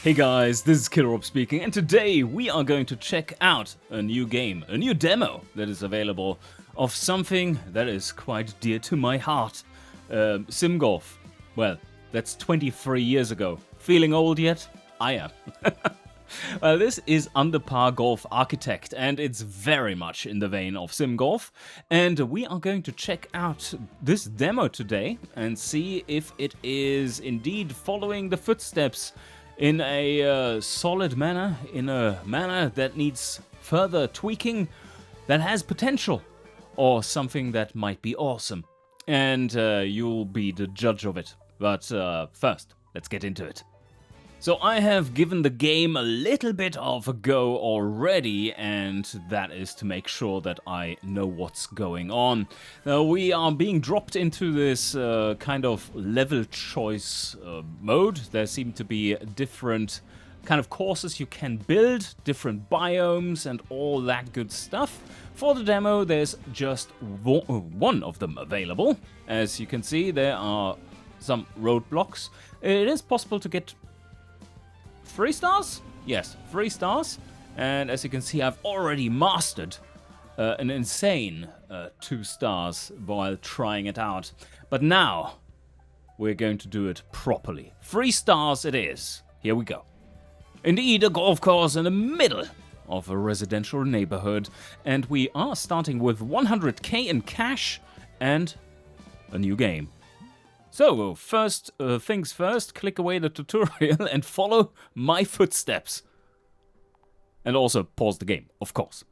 Hey guys, this is Killrob speaking, and today we are going to check out a new game, a new demo that is available of something that is quite dear to my heart. Sim Golf. Well, that's 23 years ago. Feeling old yet? I am. Well, this is Under Par Golf Architect, and it's very much in the vein of Sim Golf. And we are going to check out this demo today and see if it is indeed following the footsteps in a solid manner, in a manner that needs further tweaking, that has potential, or something that might be awesome. And you'll be the judge of it. But first, let's get into it. So I have given the game a little bit of a go already, and that is to make sure that I know what's going on. Now we are being dropped into this kind of level choice mode. There seem to be different kind of courses you can build, different biomes and all that good stuff. For the demo, there's just one of them available. As you can see, there are some roadblocks. It is possible to get 3 stars? Yes, 3 stars. And as you can see, I've already mastered an insane 2 stars while trying it out. But now, we're going to do it properly. 3 stars it is. Here we go. Indeed, a golf course in the middle of a residential neighborhood. And we are starting with 100k in cash and a new game. So, first things first, click away the tutorial and follow my footsteps. And also pause the game, of course.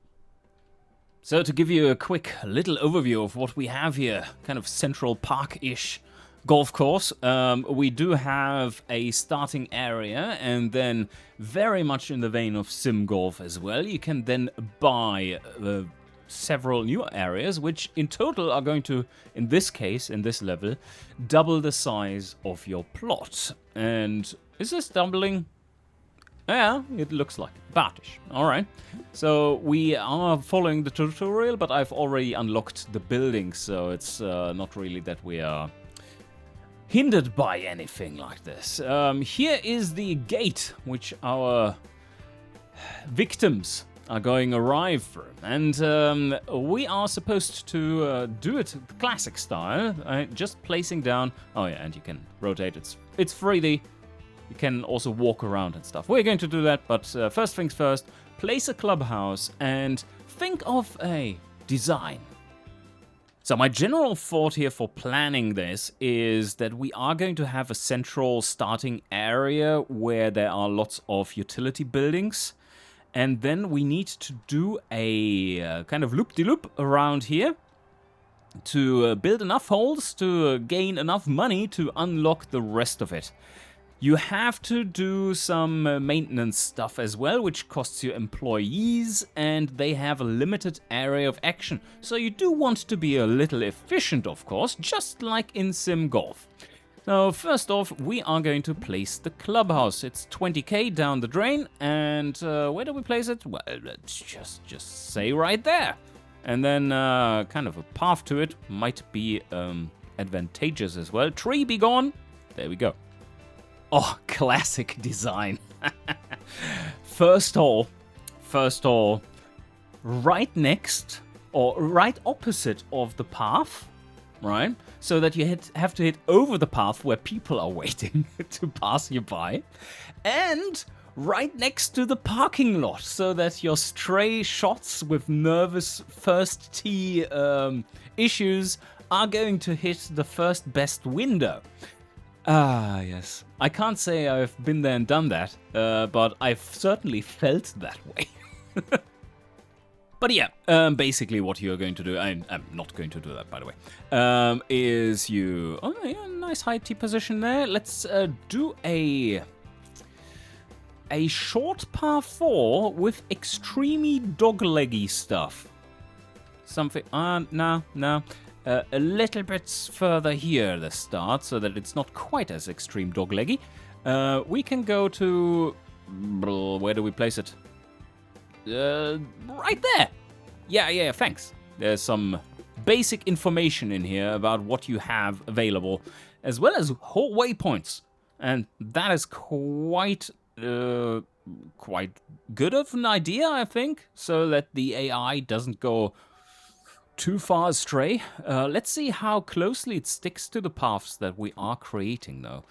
So, to give you a quick little overview of what we have here, kind of Central Park-ish golf course, we do have a starting area, and then very much in the vein of Sim Golf as well, you can then buy several new areas, which in total are going to, in this case, in this level, double the size of your plot. And is this doubling? Yeah, it looks like about-ish. Alright, so we are following the tutorial, but I've already unlocked the building, so it's not really that we are hindered by anything like this. Here is the gate, which our victims are going arrive through, and we are supposed to do it classic style, just placing down. Oh yeah, and you can rotate. It's 3D. You can also walk around and stuff. We're going to do that, but first things first. Place a clubhouse and think of a design. So my general thought here for planning this is that we are going to have a central starting area where there are lots of utility buildings. And then we need to do a kind of loop-de-loop around here to build enough holes to gain enough money to unlock the rest of it. You have to do some maintenance stuff as well, which costs you employees, and they have a limited area of action. So you do want to be a little efficient, of course, just like in Sim Golf. So first off, we are going to place the clubhouse. It's 20k down the drain, and where do we place it? Well, let's just say right there. And then kind of a path to it might be advantageous as well. Tree be gone. There we go. Oh, classic design. First hole, right next or right opposite of the path. Right, so that you have to hit over the path where people are waiting to pass you by, and right next to the parking lot, so that your stray shots with nervous first tee issues are going to hit the first best window. Ah, yes. I can't say I've been there and done that, but I've certainly felt that way. But yeah, basically what you're going to do, I'm not going to do that, by the way, is you, oh yeah, nice high tee position there. Let's do a short par 4 with extremely dogleggy stuff. Something, no, a little bit further here the start, so that it's not quite as extreme dogleggy. We can go to, where do we place it? Right there. Yeah, thanks. There's some basic information in here about what you have available, as well as whole waypoints. And that is quite quite good of an idea, I think, so that the AI doesn't go too far astray. Let's see how closely it sticks to the paths that we are creating, though.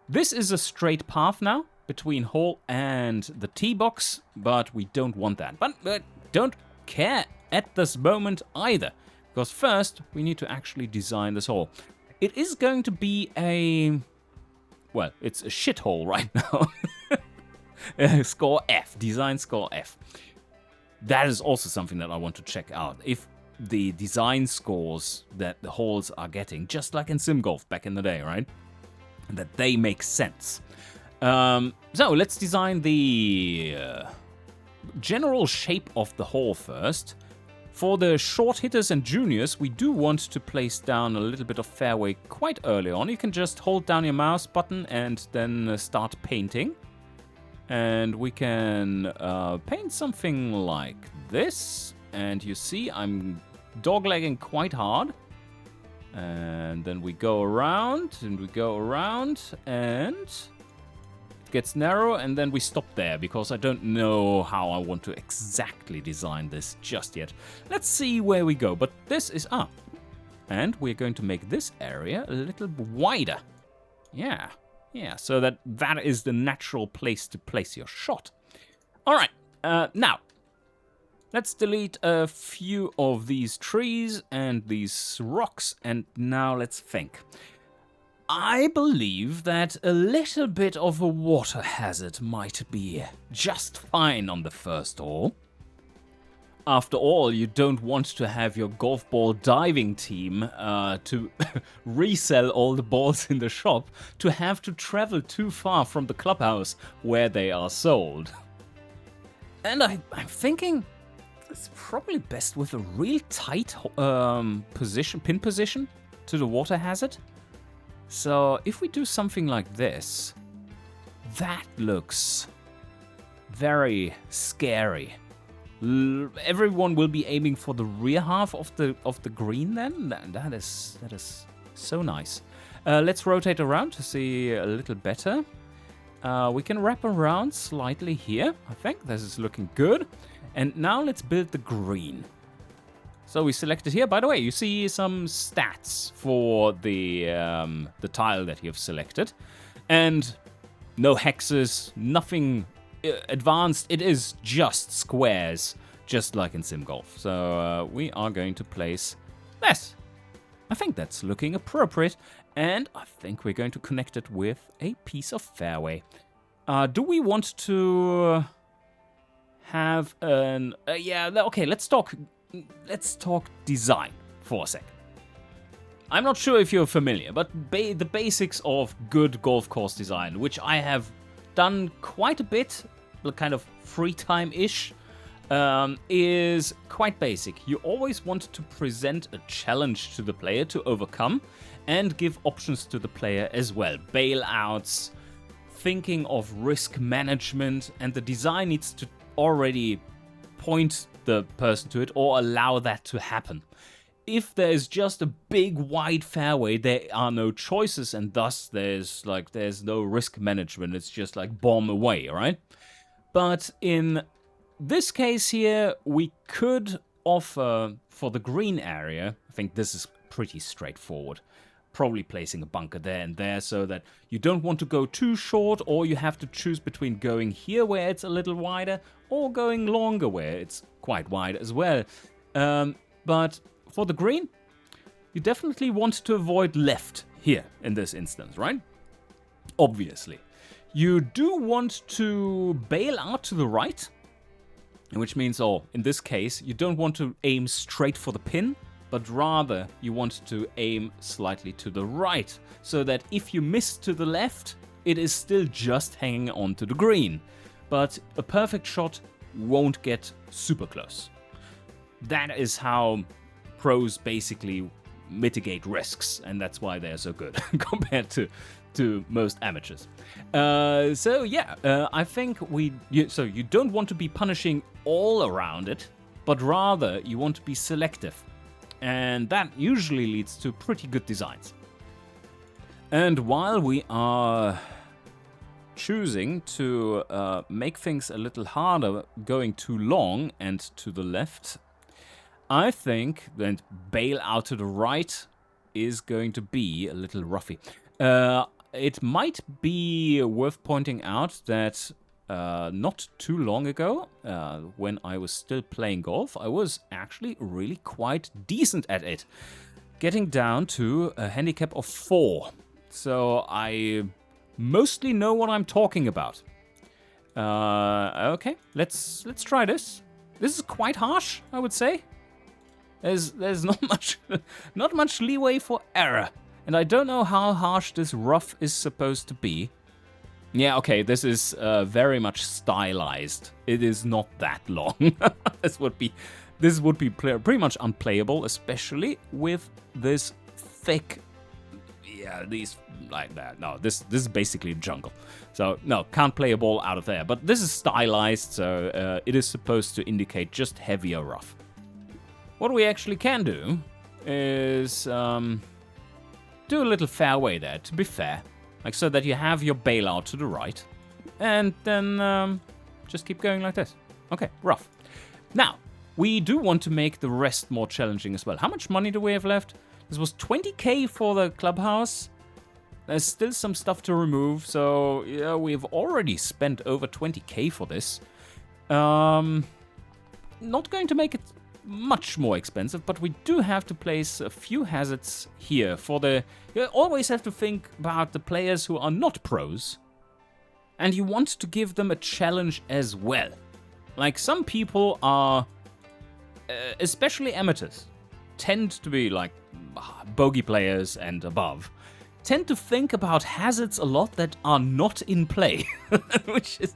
This is a straight path now between hall and the tee box, but we don't want that. But don't care at this moment either, because first we need to actually design this hall. It is going to be a... well, it's a shithole right now. Score F, design score F. That is also something that I want to check out. If the design scores that the halls are getting, just like in Sim Golf back in the day, right? That they make sense. So let's design the general shape of the hall first. For the short hitters and juniors, we do want to place down a little bit of fairway quite early on. You can just hold down your mouse button and then start painting. And we can paint something like this. And you see, I'm doglegging quite hard. And then we go around, and we go around, and it gets narrow, and then we stop there, because I don't know how I want to exactly design this just yet. Let's see where we go, but this is up. And we're going to make this area a little wider. Yeah, so that is the natural place to place your shot. All right, now, let's delete a few of these trees and these rocks, and now let's think. I believe that a little bit of a water hazard might be just fine on the first hole. After all, you don't want to have your golf ball diving team to resell all the balls in the shop to have to travel too far from the clubhouse where they are sold. And I'm thinking it's probably best with a real tight pin position to the water hazard. So if we do something like this, that looks very scary. Everyone will be aiming for the rear half of the green then. That is so nice. Let's rotate around to see a little better. We can wrap around slightly here. I think this is looking good. And now let's build the green. So we selected here. By the way, you see some stats for the tile that you've selected. And no hexes, nothing advanced. It is just squares, just like in Sim Golf. So we are going to place this. I think that's looking appropriate. And I think we're going to connect it with a piece of fairway. Do we want to have an... yeah, okay, let's talk design for a sec. I'm not sure if you're familiar, but the basics of good golf course design, which I have done quite a bit, kind of free time-ish, is quite basic. You always want to present a challenge to the player to overcome and give options to the player as well. Bailouts, thinking of risk management, and the design needs to already point the person to it or allow that to happen. If there's just a big wide fairway, there are no choices, and thus there's no risk management. It's just like bomb away, right? But in this case here, we could offer for the green area, I think this is pretty straightforward, probably placing a bunker there and there so that you don't want to go too short, or you have to choose between going here where it's a little wider or going longer where it's quite wide as well. But for the green, you definitely want to avoid left here in this instance, right? Obviously. You do want to bail out to the right, which means, in this case, you don't want to aim straight for the pin, but rather you want to aim slightly to the right, so that if you miss to the left, it is still just hanging on to the green. But a perfect shot won't get super close. That is how pros basically mitigate risks, and that's why they're so good compared to most amateurs. I think you don't want to be punishing all around it, but rather you want to be selective. And that usually leads to pretty good designs. And while we are choosing to make things a little harder going too long and to the left, I think that bail out to the right is going to be a little roughy. It might be worth pointing out that not too long ago, when I was still playing golf, I was actually really quite decent at it, getting down to a handicap of 4. So I mostly know what I'm talking about. Okay, let's try this. This is quite harsh, I would say. There's not much leeway for error, and I don't know how harsh this rough is supposed to be. Yeah, okay, this is very much stylized. It is not that long. This would be pretty much unplayable, especially with this thick. Yeah, these like that. No, this is basically jungle. So no, can't play a ball out of there. But this is stylized, so it is supposed to indicate just heavier rough. What we actually can do is do a little fairway there, to be fair. Like so that you have your bailout to the right. And then just keep going like this. Okay, rough. Now, we do want to make the rest more challenging as well. How much money do we have left? This was 20k for the clubhouse. There's still some stuff to remove, so yeah, we've already spent over 20k for this. Not going to make it much more expensive, but we do have to place a few hazards here for the... You always have to think about the players who are not pros, and you want to give them a challenge as well. Like, some people are, especially amateurs, tend to be like bogey players and above, tend to think about hazards a lot that are not in play, which is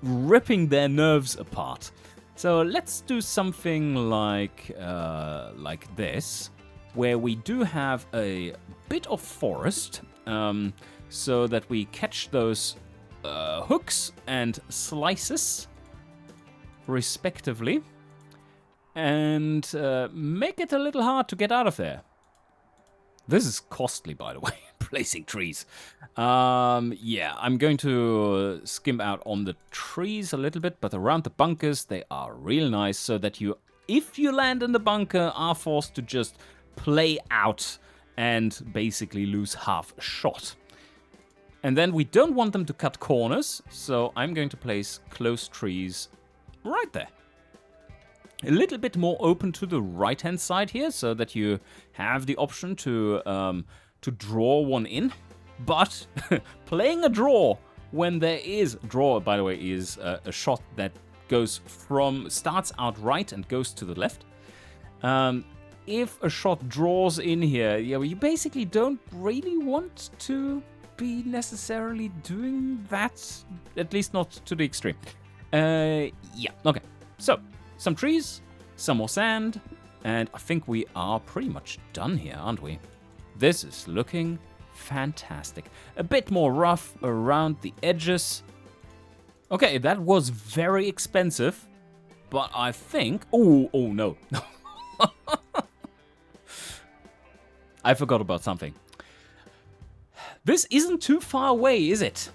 ripping their nerves apart. So let's do something like this, where we do have a bit of forest, so that we catch those hooks and slices, respectively, and make it a little hard to get out of there. This is costly, by the way, placing trees. Yeah, I'm going to skim out on the trees a little bit, but around the bunkers, they are real nice, so that you, if you land in the bunker, are forced to just play out and basically lose half a shot. And then we don't want them to cut corners, so I'm going to place close trees right there. A little bit more open to the right-hand side here, so that you have the option to draw one in. But playing a draw when there is... Draw, by the way, is a shot that starts out right and goes to the left. If a shot draws in here, yeah, you basically don't really want to be necessarily doing that, at least not to the extreme. Yeah, okay. So, some trees, some more sand, and I think we are pretty much done here, aren't we? This is looking fantastic. A bit more rough around the edges. Okay, that was very expensive, but I think... Oh no. I forgot about something. This isn't too far away, is it?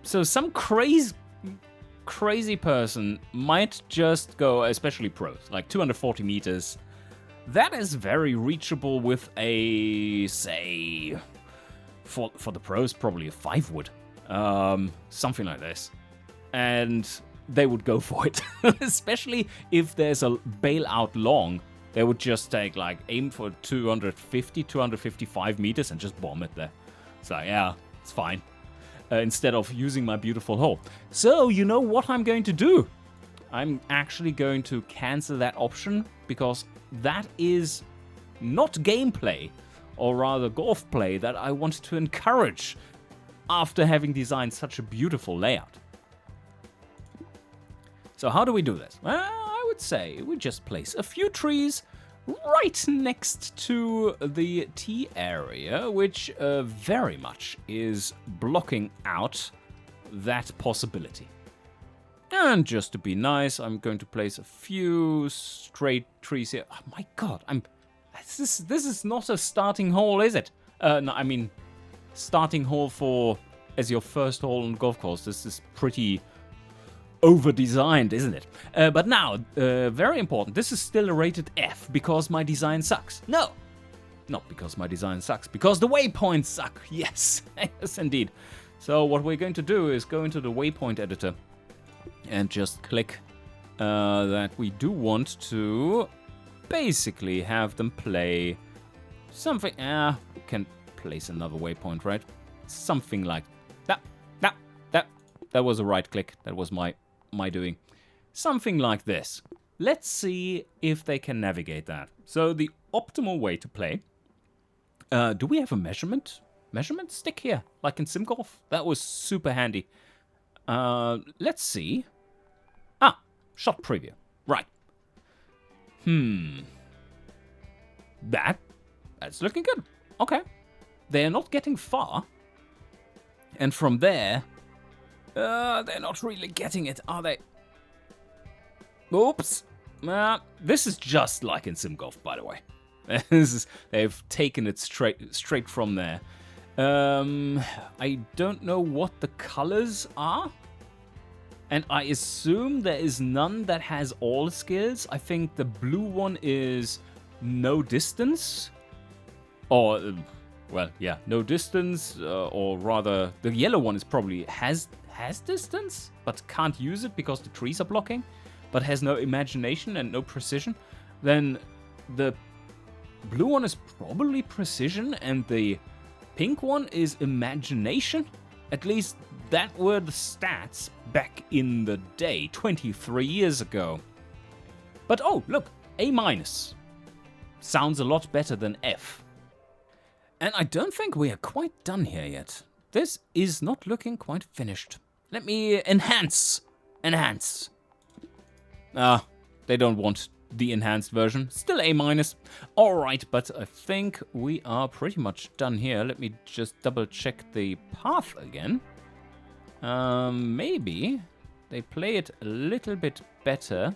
So some crazy person might just go, especially pros, like 240 meters. That is very reachable with a, say, for the pros, probably a 5-wood. Something like this. And they would go for it. Especially if there's a bailout long, they would just take, like, aim for 255 meters and just bomb it there. So, yeah, it's fine. Instead of using my beautiful hole. So, you know what I'm going to do? I'm actually going to cancel that option, because that is not gameplay, or rather golf play, that I want to encourage after having designed such a beautiful layout. So how do we do this? Well, I would say we just place a few trees right next to the tee area, which very much is blocking out that possibility. And just to be nice, I'm going to place a few straight trees here. Oh my god, this is not a starting hole, is it? No, I mean, starting hole for as your first hole on golf course. This is pretty over-designed, isn't it? But now, very important, this is still a rated F because my design sucks. No, not because my design sucks, because the waypoints suck. Yes, yes indeed. So what we're going to do is go into the waypoint editor and just click that we do want to basically have them play something. We can place another waypoint, right? Something like that. That was a right click. That was my doing. Something like this. Let's see if they can navigate that. So the optimal way to play. Do we have a measurement stick here, like in Sim Golf? That was super handy. Let's see. Shot preview. Right. That's looking good. Okay. They're not getting far. And from there, they're not really getting it, are they? Oops. This is just like in Sim Golf, by the way. They've taken it straight from there. I don't know what the colors are. And I assume there is none that has all skills. I think the blue one is no distance. Or, well, yeah, no distance. Or rather, the yellow one is probably has distance, but can't use it because the trees are blocking. But has no imagination and no precision. Then the blue one is probably precision, and the pink one is imagination. At least that were the stats back in the day, 23 years ago. But oh, look, A-. Sounds a lot better than F. And I don't think we are quite done here yet. This is not looking quite finished. Let me enhance. Enhance. They don't want the enhanced version. Still A-. Alright, but I think we are pretty much done here. Let me just double check the path again. Maybe they play it a little bit better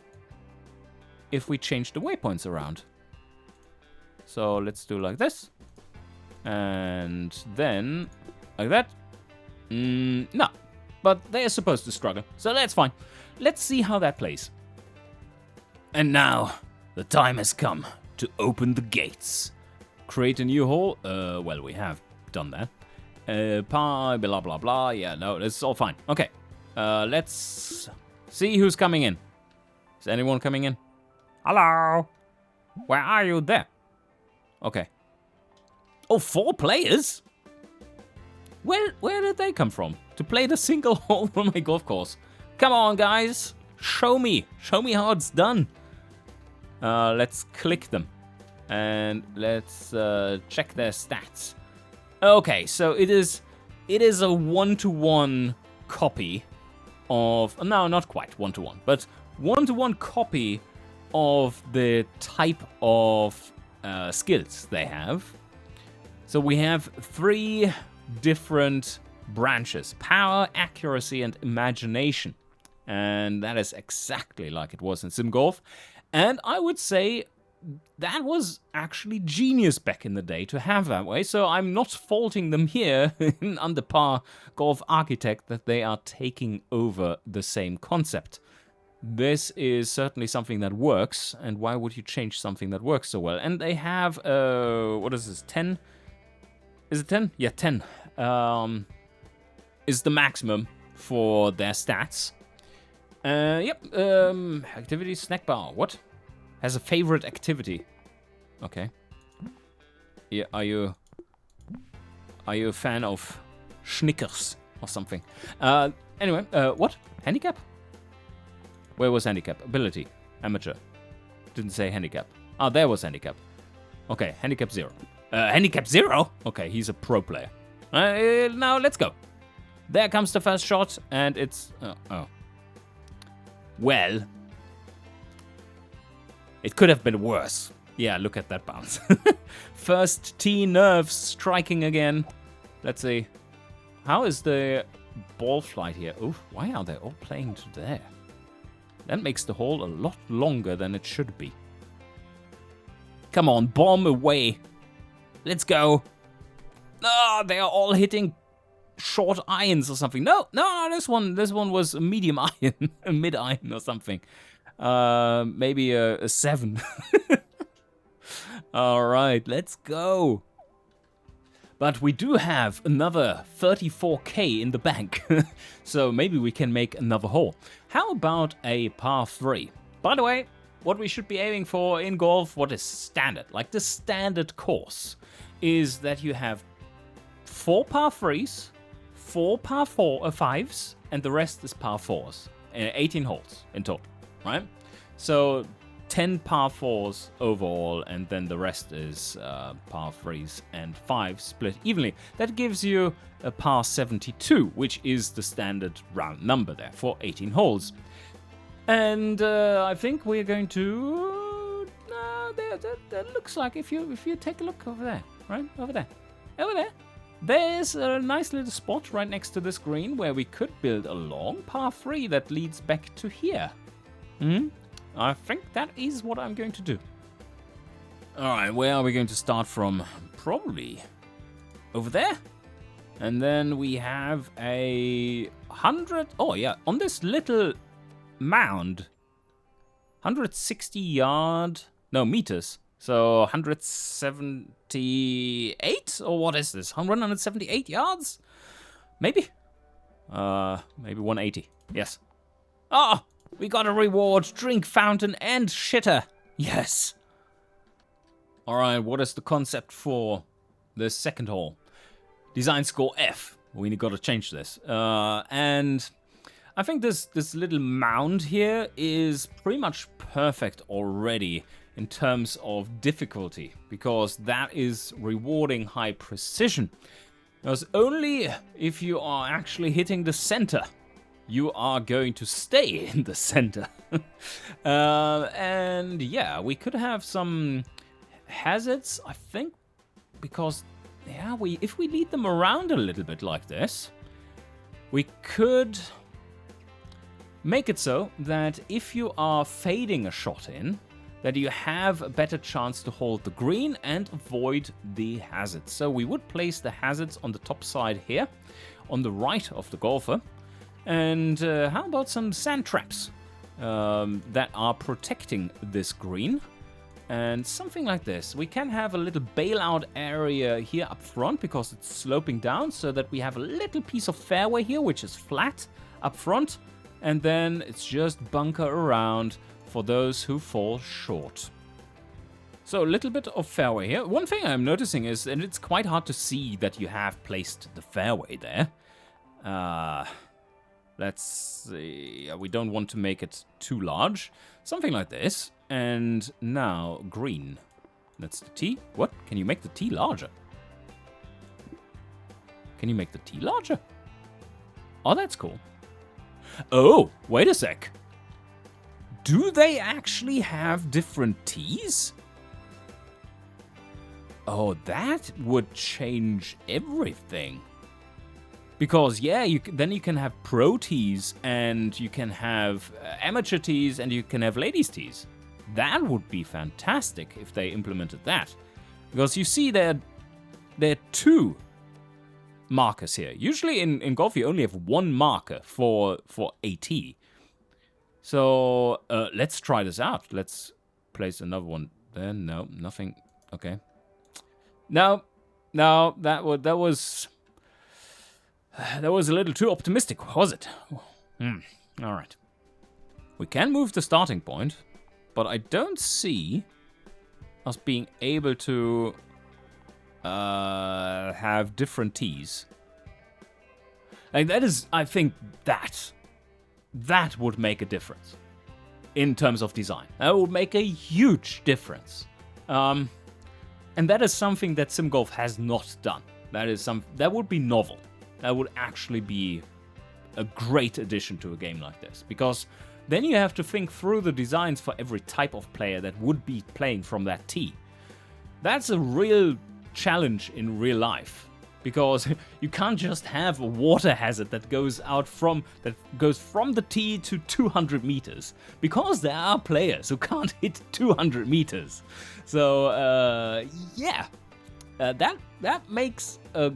if we change the waypoints around. So let's do like this. And then like that. No, but they are supposed to struggle, so that's fine. Let's see how that plays. And now, the time has come to open the gates. Create a new hole. Well, we have done that. Blah, blah, blah. Yeah, no, it's all fine. Okay, let's see who's coming in. Is anyone coming in? Hello? Where are you there? Okay. Oh, 4 players? Where did they come from? To play the single hole on my golf course. Come on, guys. Show me how it's done. Let's click them. And let's check their stats. Okay, so it is a 1-to-1 copy of... No, not quite 1-to-1, but 1-to-1 copy of the type of skills they have. So we have 3 different branches: power, accuracy, and imagination. And that is exactly like it was in Sim Golf. And I would say that was actually genius back in the day to have that way. So I'm not faulting them here in Under Par Golf Architect that they are taking over the same concept. This is certainly something that works. And why would you change something that works so well? And they have, what is this, 10? Is it 10? Yeah, 10 is the maximum for their stats. Yep, activity snack bar. What? Has a favorite activity. Okay. Yeah, are you a fan of Schnickers or something? Anyway, what? Handicap? Where was handicap? Ability. Amateur. Didn't say handicap. Ah, there was handicap. Okay, handicap 0. Handicap 0? Okay, he's a pro player. Now let's go. There comes the first shot, and it's... oh. Well, it could have been worse. Yeah, look at that bounce. First tee nerves striking again. Let's see. How is the ball flight here? Oof, why are they all playing to there? That makes the hole a lot longer than it should be. Come on, bomb away. Let's go. Ah, they are all hitting short irons or something. No, this one was a medium iron, a mid iron or something. Maybe a 7. All right, let's go. But we do have another 34k in the bank, so maybe we can make another hole. How about a par 3? By the way, what we should be aiming for in golf, what is standard? Like the standard course is that you have 4 par 3s, 4 par 5s, and the rest is par 4s. 18 holes in total, right? So 10 par 4s overall, and then the rest is par 3s and 5s split evenly. That gives you a par 72, which is the standard round number there for 18 holes. And I think we're going to... that looks like, if you take a look over there, right? Over there. There's a nice little spot right next to this green where we could build a long par 3 that leads back to here. I think that is what I'm going to do. Alright, where are we going to start from? Probably over there. And then we have a 100... Oh yeah, on this little mound. 160 meters. So 178? Or what is this? 178 yards? Maybe? Maybe 180. Yes. Oh! We got a reward, drink fountain and shitter. Yes. Alright, what is the concept for the second hole? Design score F. We got to change this. And I think this little mound here is pretty much perfect already in terms of difficulty, because that is rewarding high precision. Because only if you are actually hitting the center, you are going to stay in the center. And yeah, we could have some hazards, I think, because yeah, if we lead them around a little bit like this, we could make it so that if you are fading a shot in, that you have a better chance to hold the green and avoid the hazards. So we would place the hazards on the top side here, on the right of the golfer. And how about some sand traps that are protecting this green? And something like this. We can have a little bailout area here up front because it's sloping down, so that we have a little piece of fairway here, which is flat up front. And then it's just bunker around for those who fall short. So a little bit of fairway here. One thing I'm noticing is, and it's quite hard to see that you have placed the fairway there. Let's see, we don't want to make it too large. Something like this. And now green. That's the tee. What? Can you make the tee larger? Can you make the tee larger? Oh, that's cool. Oh, wait a sec. Do they actually have different tees? Oh, that would change everything. Because, yeah, then you can have pro tees, and you can have amateur tees, and you can have ladies' tees. That would be fantastic if they implemented that. Because you see there are 2 markers here. Usually in golf you only have 1 marker for a tee. So let's try this out. Let's place another one there. No, nothing. Okay. No, that was a little too optimistic, was it? All right. We can move the starting point, but I don't see us being able to have different tees. Like that is, I think that would make a difference in terms of design. That would make a huge difference. And that is something that Sim Golf has not done. That would be novel. That would actually be a great addition to a game like this, because then you have to think through the designs for every type of player that would be playing from that tee. That's a real challenge in real life, because you can't just have a water hazard that goes from the tee to 200 meters, because there are players who can't hit 200 meters. So yeah, that makes a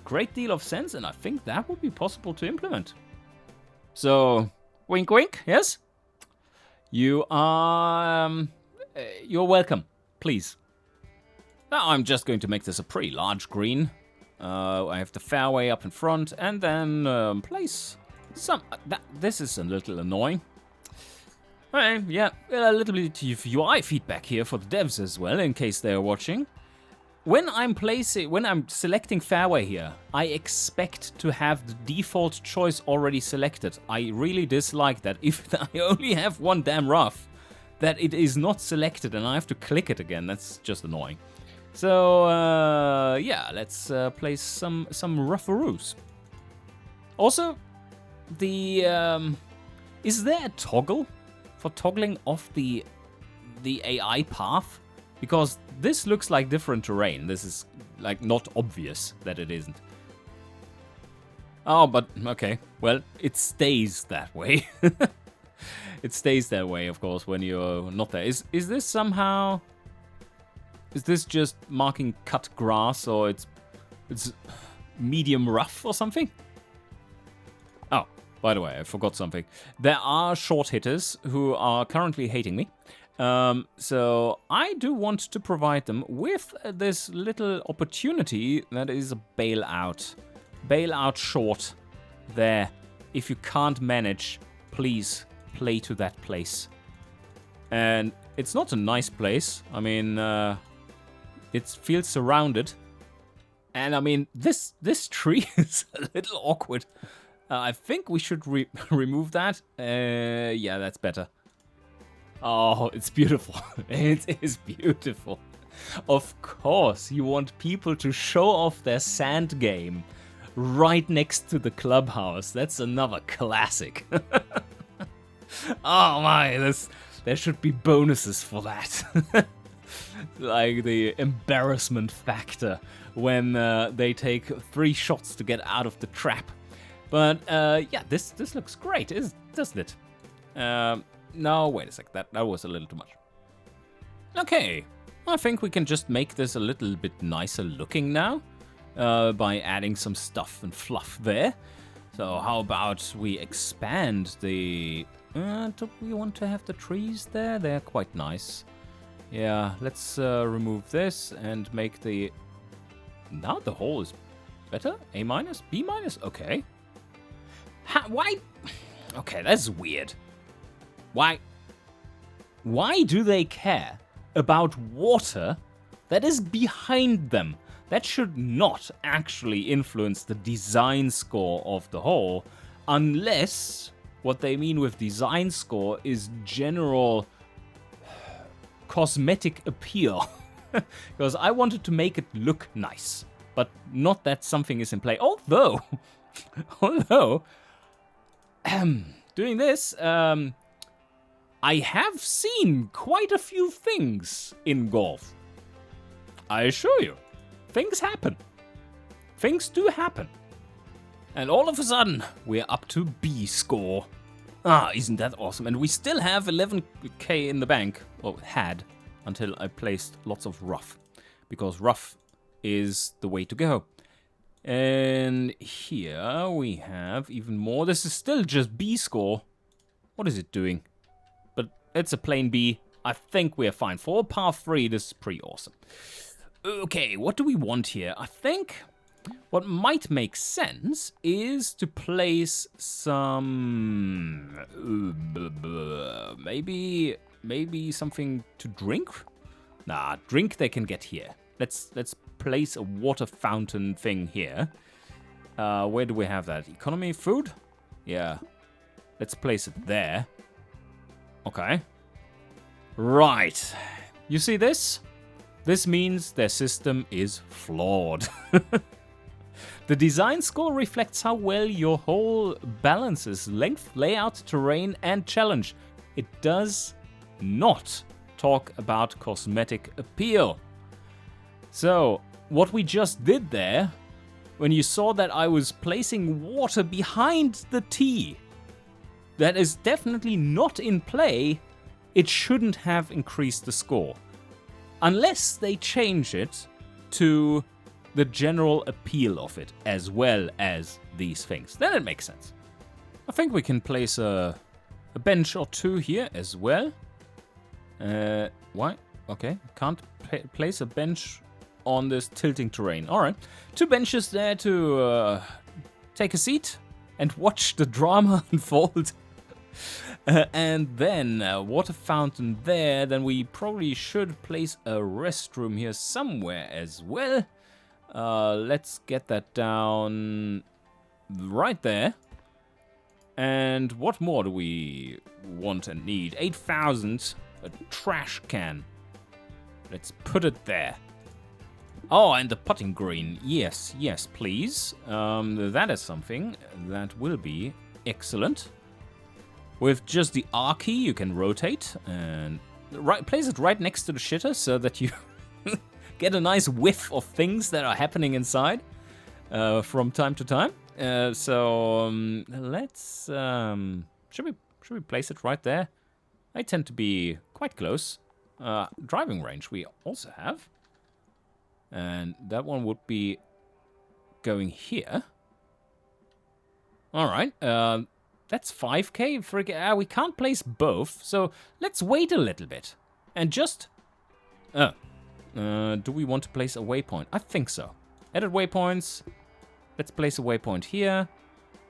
great deal of sense, and I think that would be possible to implement. So, wink wink, yes? You are... you're welcome, please. Now I'm just going to make this a pretty large green. I have the fairway up in front, and then place some... this is a little annoying. Okay, yeah, a little bit of UI feedback here for the devs as well, in case they're watching. When I'm selecting fairway here, I expect to have the default choice already selected. I really dislike that if I only have one damn rough, that it is not selected and I have to click it again. That's just annoying. So, yeah, let's place some ruffaroos. Also, is there a toggle for toggling off the AI path? Because this looks like different terrain. This is, like, not obvious that it isn't. Oh, but, okay. Well, it stays that way. It stays that way, of course, when you're not there. Is this somehow... is this just marking cut grass, or it's medium rough or something? Oh, by the way, I forgot something. There are short hitters who are currently hating me. So I do want to provide them with this little opportunity that is a bailout. Bailout short there. If you can't manage, please play to that place. And it's not a nice place. I mean, it feels surrounded. And I mean, this tree is a little awkward. I think we should remove that. Yeah, that's better. Oh, it's beautiful. It is beautiful. Of course, you want people to show off their sand game right next to the clubhouse. That's another classic. Oh my, there should be bonuses for that. Like the embarrassment factor when they take 3 shots to get out of the trap. But yeah, this looks great, doesn't it? No, wait a sec, that was a little too much. Okay, I think we can just make this a little bit nicer looking now by adding some stuff and fluff there. So how about we expand the... do we want to have the trees there? They're quite nice. Yeah, let's remove this and make the... Now the hole is better? A minus? B minus? Okay. Why? Okay, that's weird. Why do they care about water that is behind them? That should not actually influence the design score of the hole, unless what they mean with design score is general cosmetic appeal. Because I wanted to make it look nice, but not that something is in play. Although, doing this, I have seen quite a few things in golf. I assure you, things happen. Things do happen. And all of a sudden, we're up to B score. Ah, isn't that awesome? And we still have 11k in the bank. Well, had, until I placed lots of rough. Because rough is the way to go. And here we have even more. This is still just B score. What is it doing? But it's a plain B. I think we're fine. For par 3, this is pretty awesome. Okay, what do we want here? I think what might make sense is to place some... maybe something to drink? Nah, drink they can get here. Let's place a water fountain thing here. Where do we have that? Economy, food? Yeah. Let's place it there. Okay. Right. You see this? This means their system is flawed. The design score reflects how well your hole balances length, layout, terrain, and challenge. It does not talk about cosmetic appeal. So, what we just did there, when you saw that I was placing water behind the tee, that is definitely not in play, it shouldn't have increased the score. Unless they change it to the general appeal of it as well as these things. Then it makes sense. I think we can place a bench or two here as well. Why? Okay, can't place a bench on this tilting terrain. All right, 2 benches there to take a seat and watch the drama unfold. And then water fountain there. Then we probably should place a restroom here somewhere as well. Let's get that down right there. And what more do we want and need? 8,000. A trash can. Let's put it there. Oh, and the potting green. Yes, yes, please. That is something that will be excellent. With just the R key, you can rotate and place it right next to the shitter so that you get a nice whiff of things that are happening inside from time to time. Let's should we place it right there? I tend to be quite close. Driving range we also have, and that one would be going here. All right. That's 5k. We can't place both, so let's wait a little bit and just. Do we want to place a waypoint? I think so. Edit waypoints. Let's place a waypoint here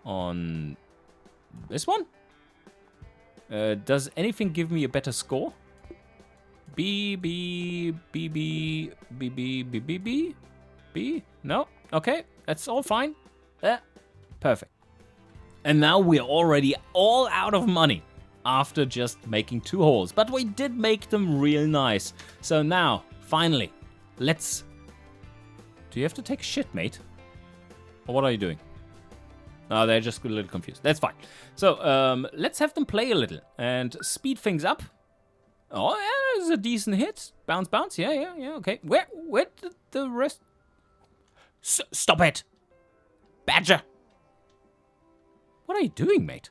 on this one. Does anything give me a better score? B, B, B, B, B, B, B, B, B, B? No? Okay, that's all fine. Perfect. And now we're already all out of money after just making 2 holes. But we did make them real nice. So now, finally, let's... Do you have to take shit, mate? Or what are you doing? No, they're just a little confused. That's fine. So, let's have them play a little and speed things up. Oh, yeah, it's a decent hit. Bounce, bounce. Yeah, okay. Where did the rest... Stop it! Badger! What are you doing, mate?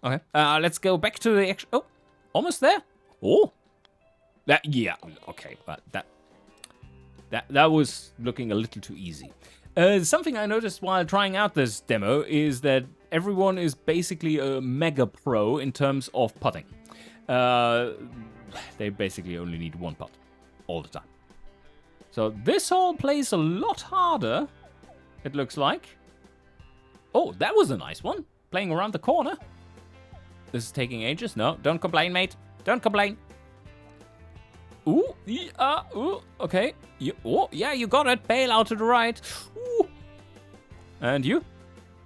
Okay, let's go back to the action. Oh, almost there. Oh, yeah. Okay, but that was looking a little too easy. Something I noticed while trying out this demo is that everyone is basically a mega pro in terms of putting. They basically only need 1 putt all the time. So this hole plays a lot harder, it looks like. Oh, that was a nice one. Playing around the corner. This is taking ages. No, don't complain, mate. Don't complain. Ooh, ooh, okay. Oh, yeah, you got it. Bail out to the right. Ooh. And you?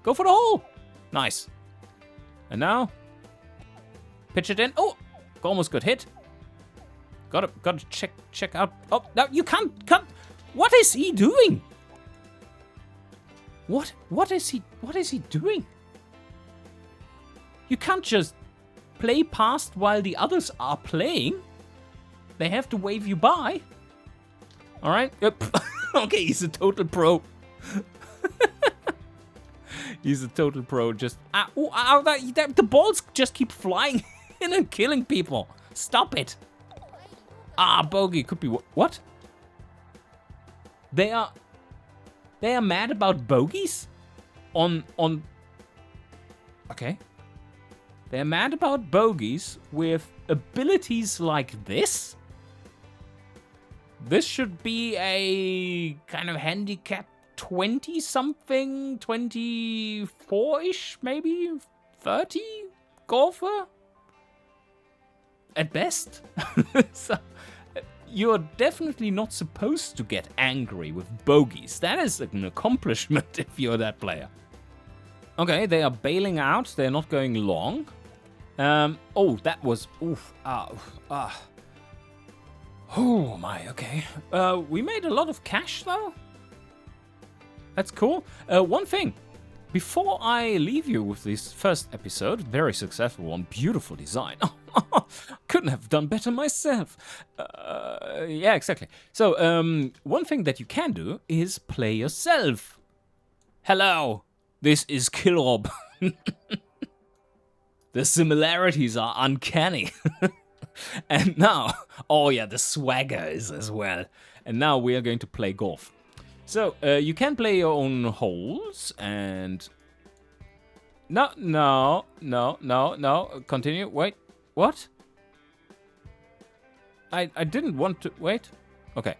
Go for the hole. Nice. And now, pitch it in. Oh, almost got hit. Gotta check out. Oh, no, you can't. What is he doing? What is he doing? You can't just play past while the others are playing. They have to wave you by. All right. Okay, he's a total pro. He's a total pro. Just the balls just keep flying in and killing people. Stop it. Bogey could be what? They are mad about bogeys? Okay. They're mad about bogeys with abilities like this? This should be a kind of handicap 20-something, 24-ish, maybe 30 golfer? At best. So, you're definitely not supposed to get angry with bogeys. That is an accomplishment if you're that player. Okay, they are bailing out. They're not going long. Oh, that was... Oof. Oh my, okay. We made a lot of cash, though. That's cool. One thing. Before I leave you with this first episode, very successful one, beautiful design. Couldn't have done better myself. Yeah, exactly. So, one thing that you can do is play yourself. Hello, this is Killrob. The similarities are uncanny. And now, oh yeah, the swagger is as well. And now we are going to play golf. So, you can play your own holes, and... No. Continue. Wait. What? I didn't want to... Wait. Okay.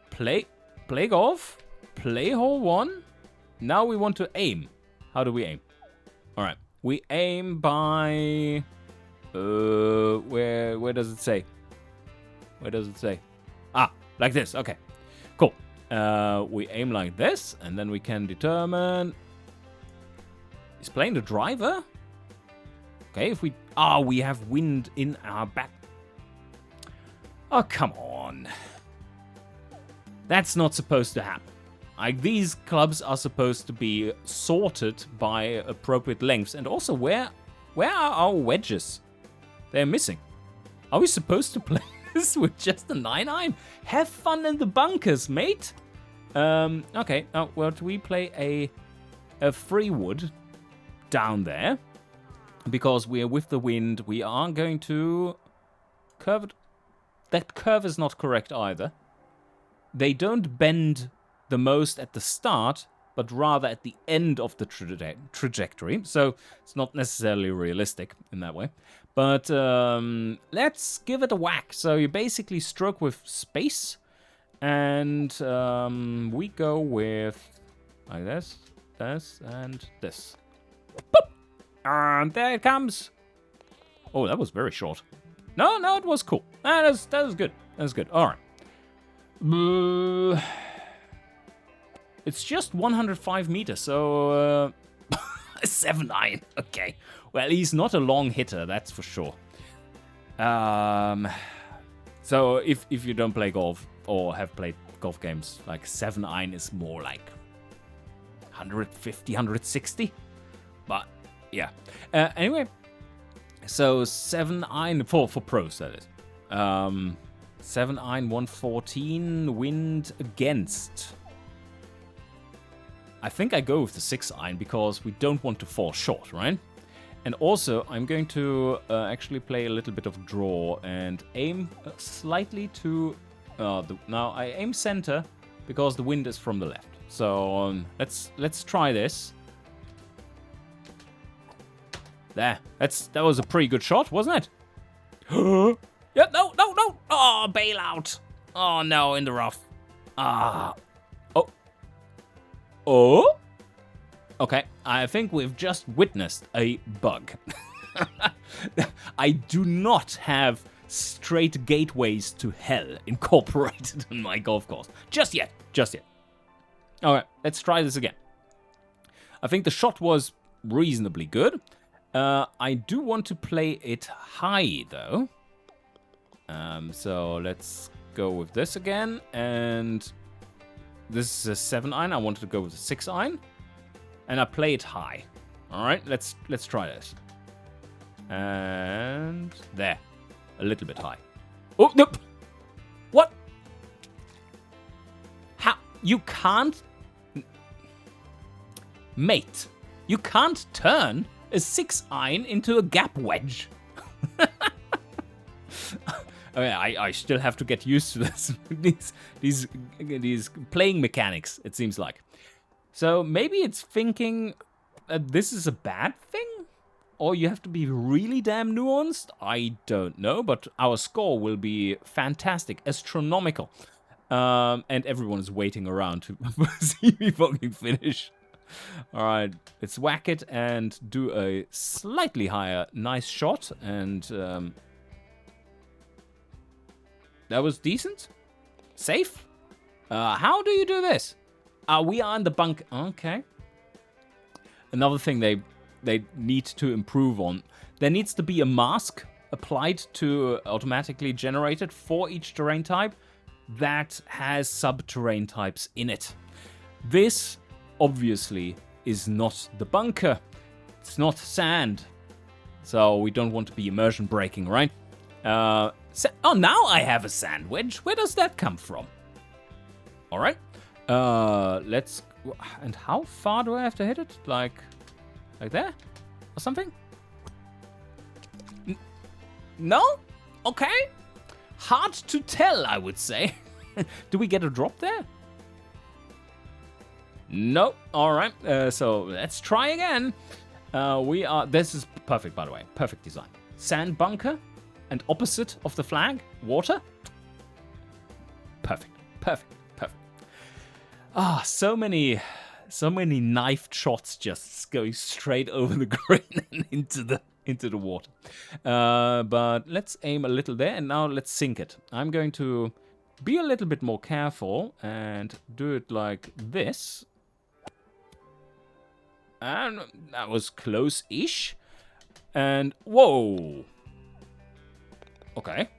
Play golf. Play hole 1. Now we want to aim. How do we aim? All right. We aim by... Where does it say? Where does it say? Ah, like this. Okay. Cool. We aim like this, and then we can determine... He's playing the driver? Okay, if we... Ah, we have wind in our back. Oh, come on. That's not supposed to happen. Like, these clubs are supposed to be sorted by appropriate lengths. And also, where are our wedges? They're missing. Are we supposed to play this with just a 9-iron? Have fun in the bunkers, mate. Okay. Now, well, we play a free wood down there, because we are with the wind. We are going to curve it. That curve is not correct either. They don't bend the most at the start, but rather at the end of the trajectory. So it's not necessarily realistic in that way. But let's give it a whack. So you basically stroke with space, and we go with like this, and this. Boop! And there it comes. Oh, that was very short. No, it was cool. That was good. That was good. All right. It's just 105 meters, so 7-iron. Okay. Well, he's not a long hitter, that's for sure. So if you don't play golf or have played golf games, like 7-iron is more like 150, 160. But yeah. Anyway, so 7-iron for pros, that is. 7-iron, 114, wind against. I think I go with the 6-iron because we don't want to fall short, right? And also, I'm going to actually play a little bit of draw and aim slightly to... now, I aim center because the wind is from the left. So, let's try this. There. That was a pretty good shot, wasn't it? Yep, no. Oh, bailout. Oh, no, in the rough. Ah. Oh? Okay, I think we've just witnessed a bug. I do not have straight gateways to hell incorporated in my golf course. Just yet. Alright, let's try this again. I think the shot was reasonably good. I do want to play it high, though. So let's go with this again, and... This is a 7-iron. I wanted to go with a 6-iron. And I play it high. Alright, let's try this. And there. A little bit high. Oh, nope. What? How? You can't... Mate, you can't turn a 6-iron into a gap wedge. Oh, yeah, I still have to get used to this. these playing mechanics, it seems like. So maybe it's thinking this is a bad thing? Or you have to be really damn nuanced? I don't know, but our score will be fantastic, astronomical. And everyone is waiting around to see me fucking finish. Alright, let's whack it and do a slightly higher nice shot, and... That was decent? Safe? How do you do this? We are in the bunk. Okay. Another thing they need to improve on. There needs to be a mask applied to automatically generated for each terrain type that has sub-terrain types in it. This, obviously, is not the bunker. It's not sand. So we don't want to be immersion breaking, right? Oh, now I have a sand wedge. Where does that come from? All right. Let's... And how far do I have to hit it? Like there? Or something? No? Okay. Hard to tell, I would say. Do we get a drop there? No. All right. So let's try again. This is perfect, by the way. Perfect design. Sand bunker, and opposite of the flag, water. Perfect. Perfect. Perfect. So many knifed shots just going straight over the green and into the water. But let's aim a little there, and now let's sink it. I'm going to be a little bit more careful and do it like this. And that was close-ish. And whoa. Okay.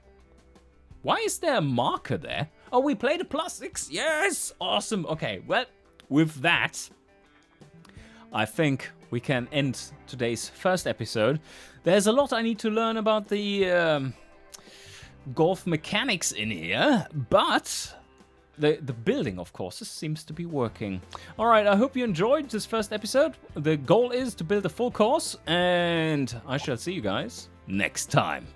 Why is there a marker there? Oh, we played a +6. Yes, awesome. Okay, well, with that, I think we can end today's first episode. There's a lot I need to learn about the golf mechanics in here, but the building, of course, seems to be working. All right, I hope you enjoyed this first episode. The goal is to build a full course, and I shall see you guys next time.